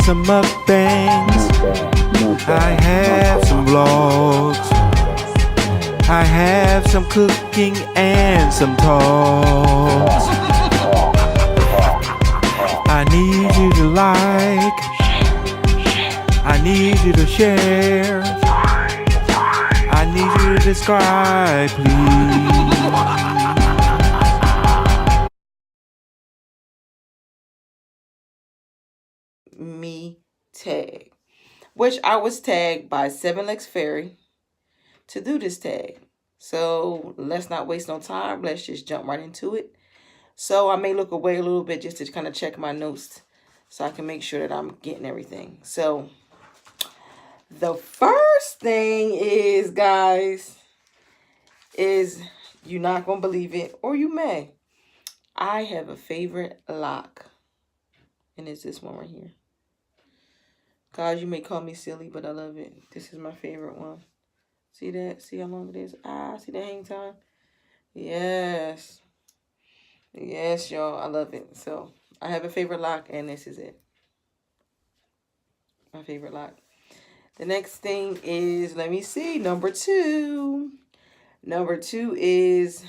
some mukbangs. I have some vlogs. I have some cooking and some talks. I need you to like. I need you to share. I need you to subscribe, please. Me tag, which I was tagged by 7LEXFAIRY to do this tag. So let's not waste no time. Let's just jump right into it. So I may look away a little bit just to kind of check my notes so I can make sure that I'm getting everything. So the first thing is, guys, is you're not going to believe it, or you may. I have a favorite lock, and it's this one right here. Guys, you may call me silly, but I love it. This is my favorite one. See that? See how long it is? Ah, see the hang time? Yes. Yes, y'all. I love it. So, I have a favorite lock, and this is it. My favorite lock. The next thing is, let me see, number 2. Number 2 is,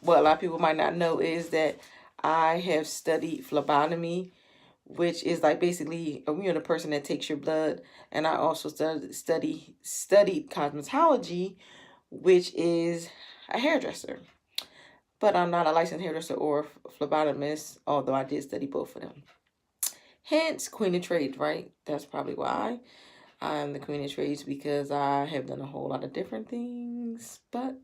what a lot of people might not know, is that I have studied phlebotomy, which is like basically, the person that takes your blood. And I also studied cosmetology, which is a hairdresser. But I'm not a licensed hairdresser or phlebotomist, although I did study both of them. Hence, Queen of Trades, right? That's probably why I'm the Queen of Trades, because I have done a whole lot of different things. But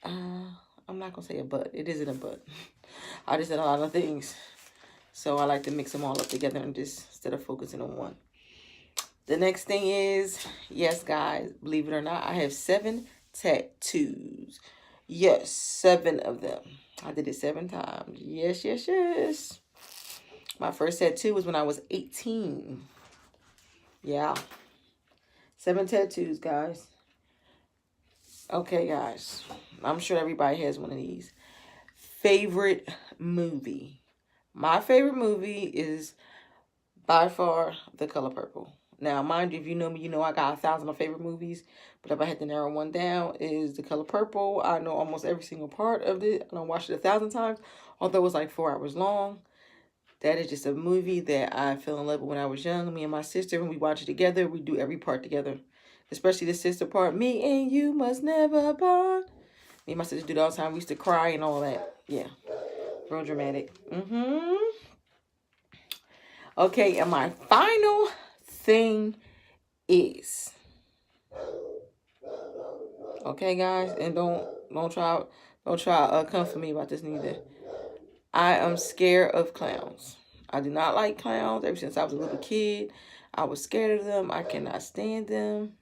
I'm not going to say a but. It isn't a but. I just did a lot of things. So I like to mix them all up together and just instead of focusing on one. The next thing is, yes, guys, believe it or not, I have 7 tattoos. Yes, 7 of them. I did it 7 times. Yes, yes, yes. My first tattoo was when I was 18. Yeah. 7 tattoos, guys. Okay, guys. I'm sure everybody has one of these. Favorite movie. My favorite movie is by far The Color Purple. Now, mind you, if you know me, you know I got 1,000 of favorite movies. But if I had to narrow one down, is The Color Purple. I know almost every single part of it. I don't watch it 1,000 times, although it was like 4 hours long. That is just a movie that I fell in love with when I was young. Me and my sister, when we watch it together, we do every part together. Especially the sister part. Me and you must never part. Me and my sister do it all the time. We used to cry and all that. Yeah. Real dramatic. Okay, and my final thing is, okay, guys, and don't try come for me about this neither. I am scared of clowns. I do not like clowns. Ever since I was a little kid, I was scared of them. I cannot stand them.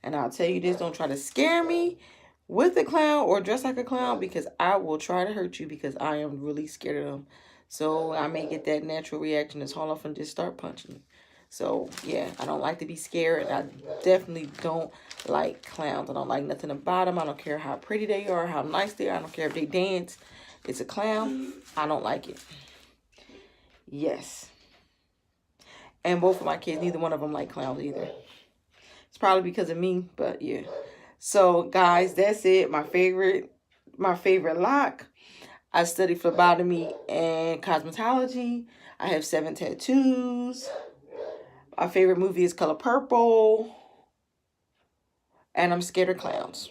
And I'll tell you this, don't try to scare me with a clown or dress like a clown, because I will try to hurt you, because I am really scared of them. So I may get that natural reaction to haul off and just start punching you. So yeah, I don't like to be scared. I definitely don't like clowns. I don't like nothing about them. I don't care how pretty they are, how nice they are. I don't care if they dance. It's a clown. I don't like it. Yes. And both of my kids, neither one of them like clowns either. It's probably because of me, but yeah. So guys, that's it. My favorite lock. I studied phlebotomy and cosmetology. I have 7 tattoos. My favorite movie is Color Purple. And I'm scared of clowns.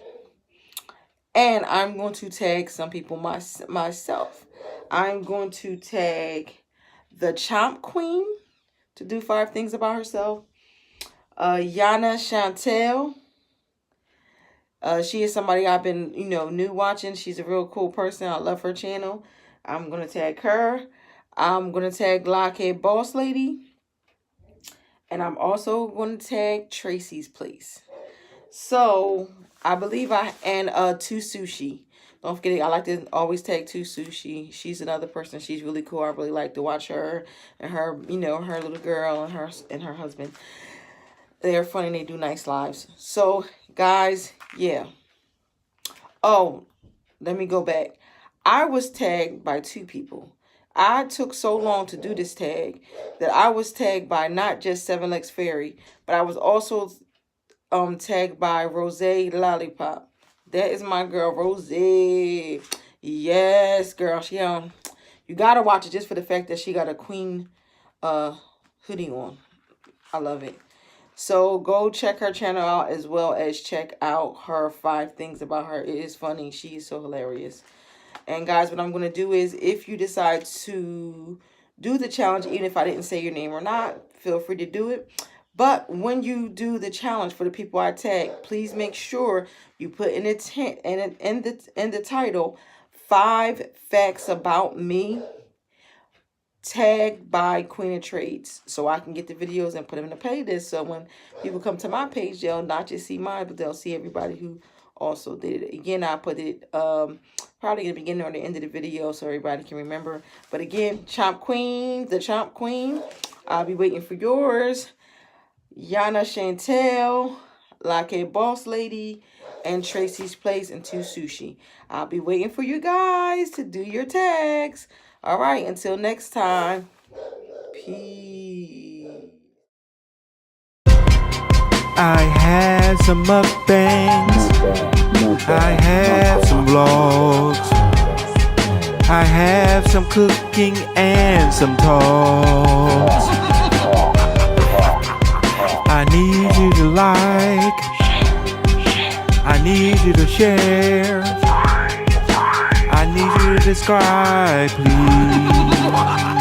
And I'm going to tag some people myself. I'm going to tag the Chomp Queen to do 5 things about herself. Yana Chantel. She is somebody I've been, new watching. She's a real cool person. I love her channel. I'm going to tag her. I'm going to tag Lockheed Boss Lady. And I'm also going to tag Tracy's Place. So, I believe and Two Sushi. Don't forget, I like to always tag Two Sushi. She's another person. She's really cool. I really like to watch her and her, her little girl and her husband. They're funny and they do nice lives. So, guys, yeah. Oh, let me go back. I was tagged by 2 people. I took so long to do this tag that I was tagged by not just 7LEXFAIRY, but I was also tagged by Rosai Lollipop. That is my girl Rosai. Yes, girl. She you gotta watch it just for the fact that she got a queen hoodie on. I love it. So go check her channel out, as well as check out her 5 things about her. It is funny. She is so hilarious. And guys, what I'm going to do is, if you decide to do the challenge, even if I didn't say your name or not, feel free to do it. But when you do the challenge for the people I tag, please make sure you put in the title 5 facts about me, tagged by Queen of Trades, so I can get the videos and put them in the playlist. So when people come to my page, they'll not just see mine, but they'll see everybody who also did it. Again, I put it probably in the beginning or the end of the video so everybody can remember. But again, Chomp Queen, the Chomp Queen, I'll be waiting for yours. Yana Chantel, Like Boss Lady, and Tracy's Place and 2 Sushi. I'll be waiting for you guys to do your tags. All right, until next time. Peace. I have some mukbangs. I have some vlogs. I have some cooking and some talks. I need you to like. I need you to share. I need you to subscribe, please.